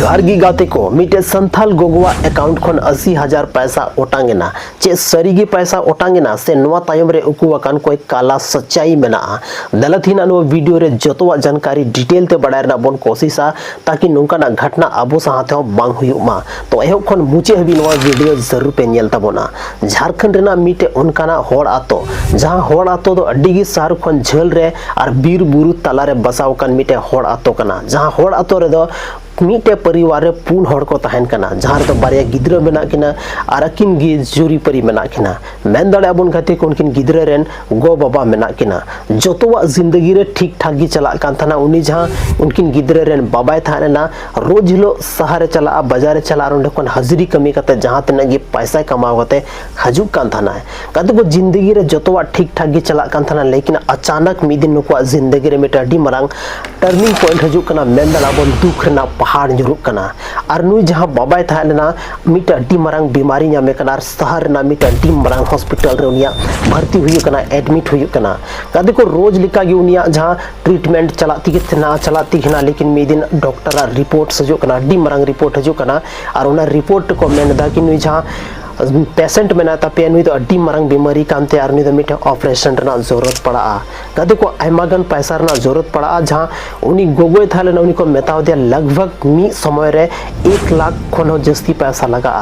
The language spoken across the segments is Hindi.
जोहारगी गाते को मिटे संथाल गोगवा अकाउंट खन 80,000 पैसा ओटांगेना चे सरीगी पैसा ओटांगेना से नवा तायम रे उकुवाकान कोई काला सच्चाई मेना दलथिना नो वीडियो रे जतोवा जानकारी डिटेल ते बडायरना बोन कोशिशा ताकि नोंकाना घटना आबो साथे बांग हुयुमा तो एहो खन मुचे हबी नवा वीडियो जरूर पे नेल ताबोना। झारखंड रेना मिटे उनकाना होड़ आतो जहां होड़ आतो दो अड्डीगी सार खन झेल रे और बीर बुरु तला रे बसाव कान मिटे होड़ आतो कना जहां होड़ आतो रे दो मिटे परिवार रे पून होड़ को तहन कना जहां तो बारिया गिद्र मेना किना और अकिन गी जुरी परी मेना किना मेन दड़े अबन खाते को उनकिन गिद्र रेन गो बाबा मेना किना जोतोवा जिंदगी रे ठीक ठाक गी चला कान थाना उनी जहां उनकिन गिद्र रेन बाबाय थाना रोज हिलो शहर चला बाजार चला और उनकोन हाजिरी कमी करते जहां तना गी पैसा कमाव करते हजू कान थाना है कते को जिंदगी रे जोतोवा ठीक ठाक गी चला कान थाना लेकिन अचानक मिदिन नुको जिंदगी रे मिटा डी मरांग टर्निंग पॉइंट हजू कना मेन दड़ा बन दुख रेना पहाड़ जुरुक कना और नुई जहां बाबाय थालेना मिटा डी मरांग बीमारी नामे कना शहर ना मिटा डी मरांग हॉस्पिटल रे उनिया भर्ती हुई कना एडमिट हुई कना कदे को रोज लिका गी उनिया जहां ट्रीटमेंट चलाती ना लेकिन मिदिन डॉक्टर रिपोर्ट सजो कना डी मरांग रिपोर्ट हजो कना और उना रिपोर्ट को मेनदा कि नुई जहां पेशेंट मेना पे नुई तो अड्डी मरांग बीमारी कानते और नुई तो मिटे ऑपरेशन रना जरूरत पड़ा कदे को आयमागन पैसा रना जरूरत पड़ा जहां उनी गोगोय थाले उनी को मेताव दिया लगभग मी समय रे 1 लाख खन जस्ती पैसा लगा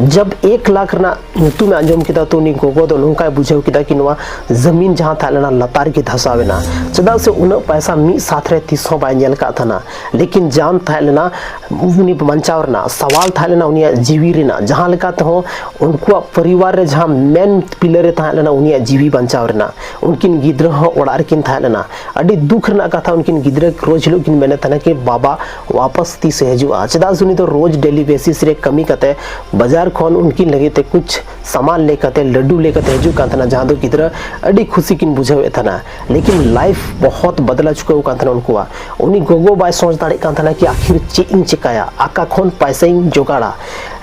जब 1 लाख रना नुतु में अंजम किदा तो उनी गोगो दो नुका बुझाव किदा कि नवा जमीन जहां थाले ना लतार के धसावेना चदा से उन पैसा मी साथ रे 30 बाय नेल का थाना लेकिन जान थाले ना उनी बंचावरना सवाल थाले ना उनी जीवी रेना जहां लका तो उनको परिवार रे जहां मेन पिलर थालेना उनिया जीवी बंचाव रेना उनकिन गिद्र हो ओड़ार किन थालेना अडी दुख रना कथा उनकिन गिद्र रोज हिलो किन मेने थाना के बाबा वापस ती से हजुआ चदा सुनी तो रोज डेली बेसिस रे कमी कते बाजार खोन उनकिन लगे ते कुछ सामान लेकते लड्डू लेकते हजू का थाना जहां दो गिद्र अडी खुशी किन बुझावे थाना लेकिन लाइफ बहुत बदला चुका का थाना उनको उनी गोगो बाय सोच दाड़े का थाना कि आखिर चेइंग चिकाया आका खोन पैसा जोगाड़ा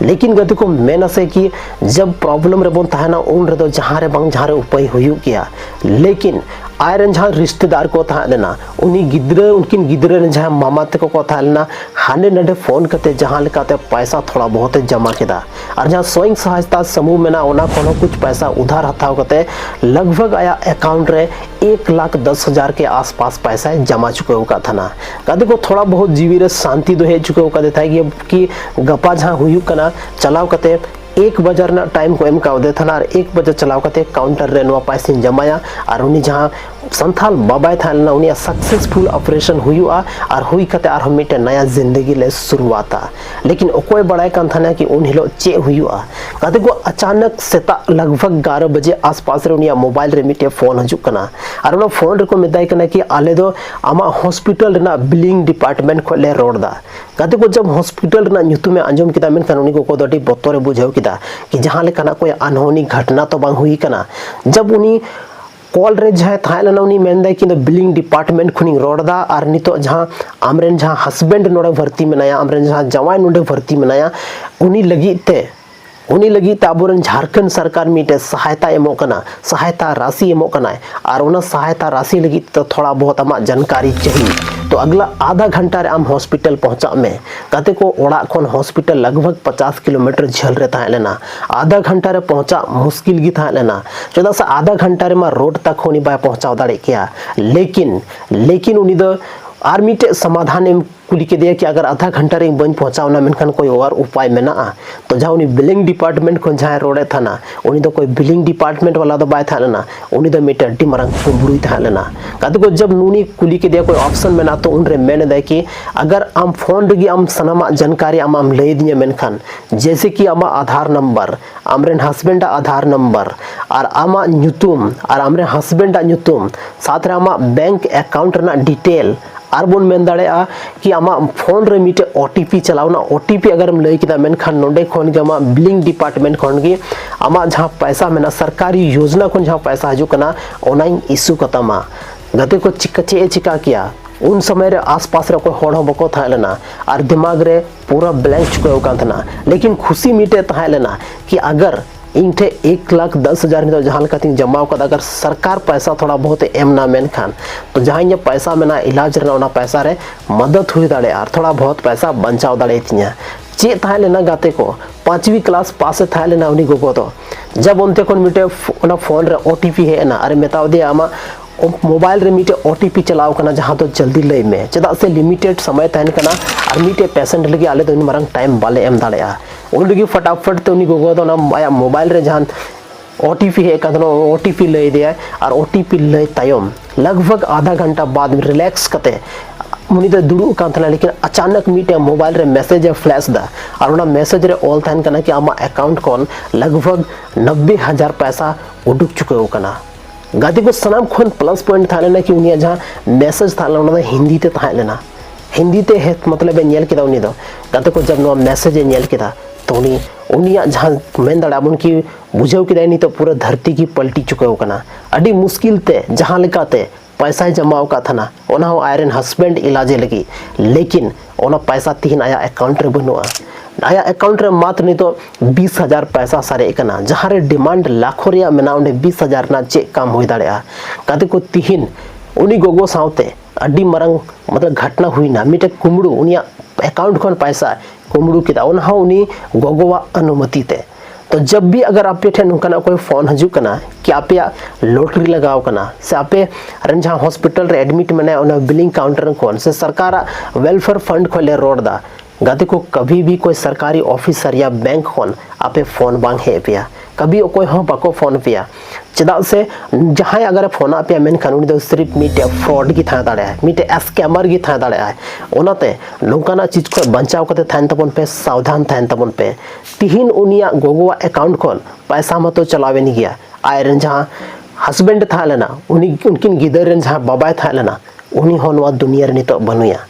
लेकिन गति को मेन से कि जब प्रॉब्लम रे बोन ताना उन रे दो जहां रे बंग जहां रे उपाय हुयु किया लेकिन आयरन जहां रिश्तेदार को थालेना उनी गिद्रे उनकिन गिद्रे ने जहां मामा तक को थालेना हाने नडे फोन करते जहां लेकाते पैसा थोड़ा बहुत जमा केदा और जहां स्वयं सहायता समूह में ना ओना कोनो कुछ पैसा उधार हथाव करते लगभग आया अकाउंट रे 1,10,000 के आसपास पैसा जमा चुके हो का थाना कदे को थोड़ा बहुत जीवी रे शांति दो हे चुके हो का देता है कि गपा जहां हुयु कना चलाव करते 1 बजे ना टाइम को एम का दे थाना और 1 बजे चलाव करते काउंटर रे नवा पैसा जमाया और उनी जहां संथाल बाबाय थालना उनी सक्सेसफुल ऑपरेशन हुआ और हुई कते और हम मिटे नया जिंदगी ले शुरुआता लेकिन ओकोय बड़ाय कान थाना कि उन हिलो चे हुआ कते को अचानक सेता लगभग 11 बजे आसपास रे उनिया मोबाइल रे मिटे फोन हजू कना और उन फोन रे को मिदाय कना कि आले दो आमा हॉस्पिटल रेना बिलिंग डिपार्टमेंट खोले रोडदा कते को जब हॉस्पिटल रेना न्यूतु में अंजम किदा मेन कान उनी को दोटी बतोरे बुझाव किदा कि जहां ले कना कोई अनहोनी घटना तो बांग हुई कना जब उनी कॉल रे जहां थायलना उनी मेनदा कि बिलिंग डिपार्टमेंट खुनी रोडदा और नितो जहां आमरेन जहां हस्बैंड नोडे भर्ती मेनाया आमरेन जहां जवाई नोडे भर्ती मेनाया उनी लगी ताबोरन झारखंड सरकार मिटे सहायता एमो कना सहायता राशि एमो कना और उना सहायता राशि लगी तो थोड़ा बहुत आमा जानकारी चाहिए तो अगला आधा घंटा रे आम हॉस्पिटल पहुंचा में कते को ओड़ा खोन हॉस्पिटल लगभग 50 किलोमीटर झल रे था लेना आधा घंटा रे पहुंचा मुश्किल गी था लेना चदा से आधा घंटा रे मा रोड तक होनी बाय पहुंचाव दाड़े किया लेकिन उनी दो आर्मी टे समाधान एम कुली के दिया कि अगर आधा घंटा रे बन पहुंचावना मेनखान कोई और उपाय मेना तो जहां उनी बिलिंग डिपार्टमेंट को जहां रोडे थाना उनी तो कोई बिलिंग डिपार्टमेंट वाला तो बाय थाना उनी तो मीटर डी मरंग कुंबुड़ी थाना कद को जब नूनी कुली के दिया कोई ऑप्शन मेना तो उन रे मेन दे कि अगर आम फोन रे आम सनामा जानकारी आम ले दिए मेनखान जैसे कि आमा आधार नंबर आमरेन हस्बैंड आधार नंबर और आमा न्यूतुम और आमरे हस्बैंड न्यूतुम साथ रे आमा बैंक अकाउंट ना डिटेल और बोन मेन दाड़ेआ कि आमा फोन रे मिटे ओटीपी चलावना ओटीपी अगर हम लई किदा मेनखान नोंडे खोन के आमा बिलिंग डिपार्टमेंट खोन के आमा जहां पैसा मेना सरकारी योजना खोन जहां पैसा हजू कना ऑनलाइन इशू कतमा गते को चिका किया उन समय रे आसपास रे कोई होड़ बको थालेना और दिमाग रे पूरा ब्लैंक चुका होगा था लेकिन खुशी मिटे थालेना कि अगर इन ठे 1,10,000 नितो जहां लकातिन जमा कदा अगर सरकार पैसा थोड़ा बहुत एम ना मेन खान तो जहां इन पैसा मेना इलाज रना ओना पैसा रे मदद हुई दाड़े और थोड़ा बहुत पैसा बचाव दाड़े तिया चे था लेना गाते को 5वीं क्लास पास था लेना उनी गोगो तो जब उनते कोन मिटे ओना फोन रे ओटीपी है ना अरे मेताव दे आमा मोबाइल रे मिटे ओटीपी चलाव कना जहां तो जल्दी लई में चदा से लिमिटेड समय तहन कना और मिटे पेशेंट लगी आले तो मारंग टाइम बाले एम दाड़ेया उन लगी फटाफट तो उनी गोगो तो ना आया मोबाइल रे जहां ओटीपी है कदनो ओटीपी लई दिया और ओटीपी लई तायम लगभग आधा घंटा बाद रिलैक्स कते मुनी तो दुड़ू कान था लेकिन अचानक मिटे मोबाइल रे मैसेज फ्लैश दा और ओना मैसेज रे ऑल तहन कना कि आमा अकाउंट कोन लगभग 90,000 पैसा उडुक चुके कना गाती को सनाम खोन प्लस पॉइंट था लेना कि उनिया जहां मैसेज था लेना हिंदी ते था लेना हिंदी ते है मतलब नेल केदा उनी दो गाते को जब नो मैसेज नेल केदा तो उनिया जहां मेन दाड़ाबन की बुझाव केदा नी तो पूरा धरती की पलटी चुके कना अडी मुश्किल ते जहां लेकाते पैसा जमाव का था ना ओना हो आयरन हस्बैंड इलाजे लगी लेकिन ओना पैसा तीन आया अकाउंट रे बनुआ आया अकाउंट रे मात्र नहीं तो 20,000 पैसा सारे कना जहां रे डिमांड लाखों रिया मेना उन्हें 20,000 ना चे काम हुई दाड़ेया काते को तीन उनी गोगो सावते अड्डी मरंग मतलब घटना हुई ना मिटे कुमड़ू उनिया अकाउंट खोन पैसा कुमड़ू किदा ओना हो उनी गोगोवा अनुमति ते तो जब भी अगर आपे ठे नुकना कोई फोन हजू कना कि आपे लॉटरी लगाव कना से आपे रन जहां हॉस्पिटल रे एडमिट मने ओना बिलिंग काउंटर कोन से सरकार वेलफेयर फंड खोले रोड दा गाते को कभी भी कोई सरकारी ऑफिसर या बैंक खोन आपे फोन बांग है पिया कभी कोई हो बाको फोन पिया चदा से जहां अगर फोन पे मेन कानून दो सिर्फ मिटे फ्रॉड की था दाड़े है मिटे स्कैमर की था दाड़े है ओनाते नौकाना चीज को बचाव करते थान तबन पे सावधान थान तबन पे तीन उनिया गोगोवा अकाउंट खोन पैसा मतो चलावे नहीं गया आयरन जहां हस्बैंड था लेना उनकिन गिदरन जहां बाबा था लेना उनी हो नवा दुनिया रे नितो बनुया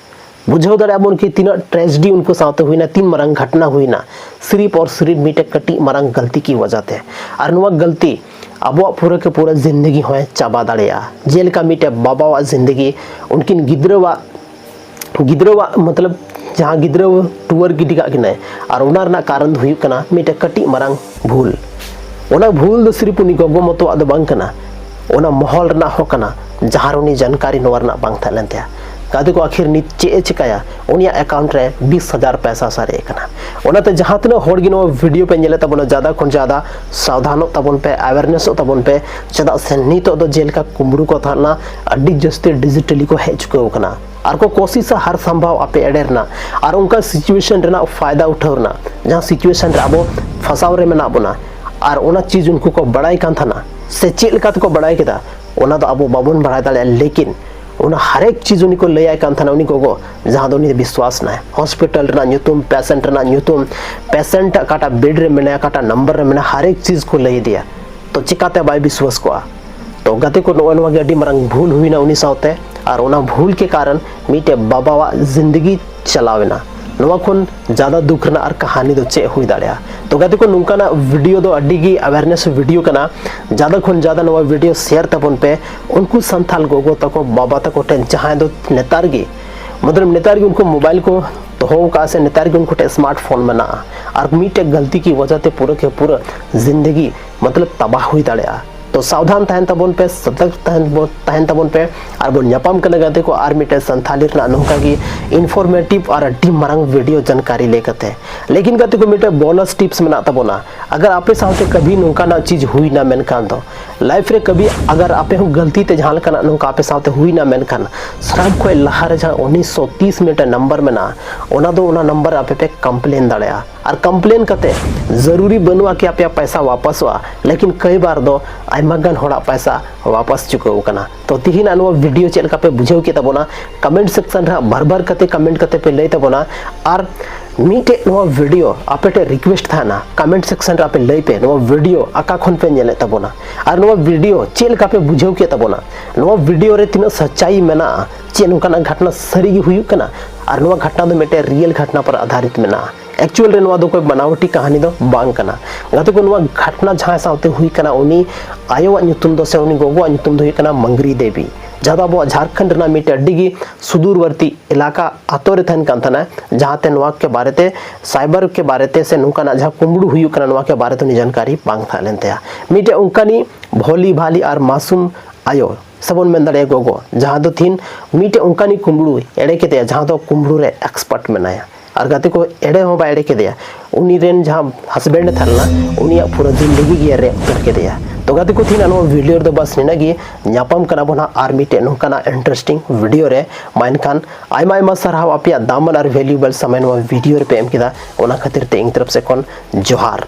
बुझाव दाड़ाबन कि तीन ट्रेजेडी उनको साथ हुई ना तीन मरंग घटना हुई ना सिर्फ और सिर्फ मिटे कटी मरंग गलती की वजह ते और नुआ गलती अब पूरा के पूरा जिंदगी हो चाबा दाड़ेया जेलका मिटे बाबा जिंदगी उनकिन गिद्रवा मतलब जहां गिद्रव टूअर गिडी का किने और उनार ना कारण हुई कना मिटे कटी मरंग भूल ओना भूल दो सिर्फ उनी गोगो मतो अद बांग कना ओना माहौल ना हो कना जहां उनी जानकारी नवर ना बांग थालन ते गादी को आखिर नी चे चिकाया उनिया अकाउंट रे 20,000 पैसा सारे कना ओनाते जहां तने होड़ गिनो वीडियो पे नेले तबन ज्यादा खन ज्यादा सावधानो तबन पे अवेयरनेस तबन पे चदा से नी तो दो जेल का कुमड़ू को थाना अड्डी जस्ते डिजिटली को हे चुके कना और को कोशिश हर संभव आपे एडेरना और उनका सिचुएशन रेना फायदा उठावना जहां सिचुएशन रे आबो फसाव रे मेना बना और ओना चीज उनको को बड़ाई कान थाना से चेल का को बड़ाई केदा ओना तो आबो बाबन बढ़ाई दाले लेकिन उन हर एक चीज उनको ले आए कान थाना उनी को जहां दो उनी विश्वास ना हॉस्पिटल रे न्यूतुम पेशेंट रे न्यूतुम पेशेंट काटा बेड रे मेना काटा नंबर रे मेना हर एक चीज को ले दिया तो चिकाते बाय विश्वास को तो गते को नोनवा गडी मरंग भूल हुई ना उनी सावते और उना भूल के कारण मिटे बाबावा जिंदगी चलावेना नोवा खुन ज्यादा दुख ना और कहानी दो चे हुई दाड़िया तो गते को नुंकाना वीडियो दो अड्डी की अवेयरनेस वीडियो कना ज्यादा खुन ज्यादा नोवा वीडियो शेयर तबन पे उनको संथाल गोगो तको बाबा तको टेन जहां दो नेतारगी मतलब नेतारगी उनको मोबाइल को तो हो का से नेतारगी उनको टे स्मार्टफोन बना और मिटे गलती की वजह से पूरे के पूरा जिंदगी मतलब तबाह हुई दाड़िया तो सावधान तहन तबन पे सतर्क तहन तबन पे और बो न्यापाम कने गाते को आर मिटे संथाली रा नोका की इन्फॉर्मेटिव और अड्डी मरंग वीडियो जानकारी लेकते लेकिन गाते को मिटे बोनस टिप्स मेना तबोना अगर आपे साथे कभी नोका ना चीज हुई ना मेन कान तो लाइफ रे कभी अगर आपे हम गलती ते जहां कना नोका आपे साथे हुई ना मेन कान सराब को लहार जहां 1930 मिनट नंबर में ना ओना दो ओना नंबर आपे पे कंप्लेन दाड़या और कंप्लेन कते जरूरी बनवा कि आपे पैसा वापस हुआ लेकिन कई बार दो आइमागन होड़ा पैसा वापस चुके कना तो तिहिन अनवा वीडियो चेल का पे बुझाव के तबोना कमेंट सेक्शन रे भर कते कमेंट कते पे लई तबोना और मीटे नवा वीडियो आपे टे रिक्वेस्ट था ना कमेंट सेक्शन रे आपे लई पे नवा वीडियो आका खन पे नेले तबोना और नवा वीडियो चेल का पे बुझाव के तबोना नवा वीडियो रे तिना सच्चाई मेना चे नुकाना घटना सरी हुई कना और नवा घटना दो मेटे रियल घटना पर आधारित मेना एक्चुअल रे नवा दो कोई बनावटी कहानी दो बांग कना गाते को नवा घटना जहां सावते हुई कना उनी आयो न्यूतुम दो से उनी गोगो न्यूतुम दो हुई कना मंगरी देवी जहाँ दो अब झारखंड रना मिटे अड्डी सुदूरवर्ती इलाका आतो रे तहन कान थाना जहाँ ते नवा के बारे ते साइबर के बारे ते से नुका ना जहाँ कुंबड़ू हुई कना नवा के बारे तो नि जानकारी बांग था लेनते मिटे उनकानी भोली भाली और मासूम आयो सबन में दड़े गोगो जहाँ दो थीन मिटे उनकानी कुंबड़ू एड़े के ते जहाँ दो कुंबड़ू रे एक्सपर्ट मेनाया और गाते को एड़े हो बा एड़े के दिया उनी रेन जहाँ हस्बैंड थाना उनिया पूरा जिंदगी गियर रे करके दिया तो गाते को थीन नो वीडियो दो बस निना गी ᱧᱟᱯᱟᱢ ᱠᱟᱱᱟ ᱵᱚᱱ ᱟᱨ ᱢᱤᱫᱴᱮᱱ ᱱᱚᱝᱠᱟᱱᱟᱜ ᱤᱱᱴᱟᱨᱮᱥᱴᱤᱝ ᱵᱷᱤᱰᱤᱭᱳ ᱨᱮ ᱢᱟᱱᱠᱷᱟᱱ ᱟᱭᱢᱟ ᱟᱭᱢᱟ ᱥᱟᱨᱦᱟᱣ ᱟᱯᱮᱭᱟᱜ ᱫᱟᱢᱟᱱ ᱟᱨ ᱵᱷᱮᱞᱩᱭᱮᱵल समय ᱱᱚᱣᱟ ᱵᱷᱤᱰᱤᱭᱳ ᱨᱮ ᱯᱮ ᱮᱢ ᱠᱮᱫᱟ ᱚᱱᱟ ᱠᱷᱟᱹᱛᱤᱨ ᱛᱮ ᱤᱧ ᱛᱚᱨᱚᱯ ᱥᱮ ᱠᱷᱚᱱ ᱡᱚᱦᱟᱨ।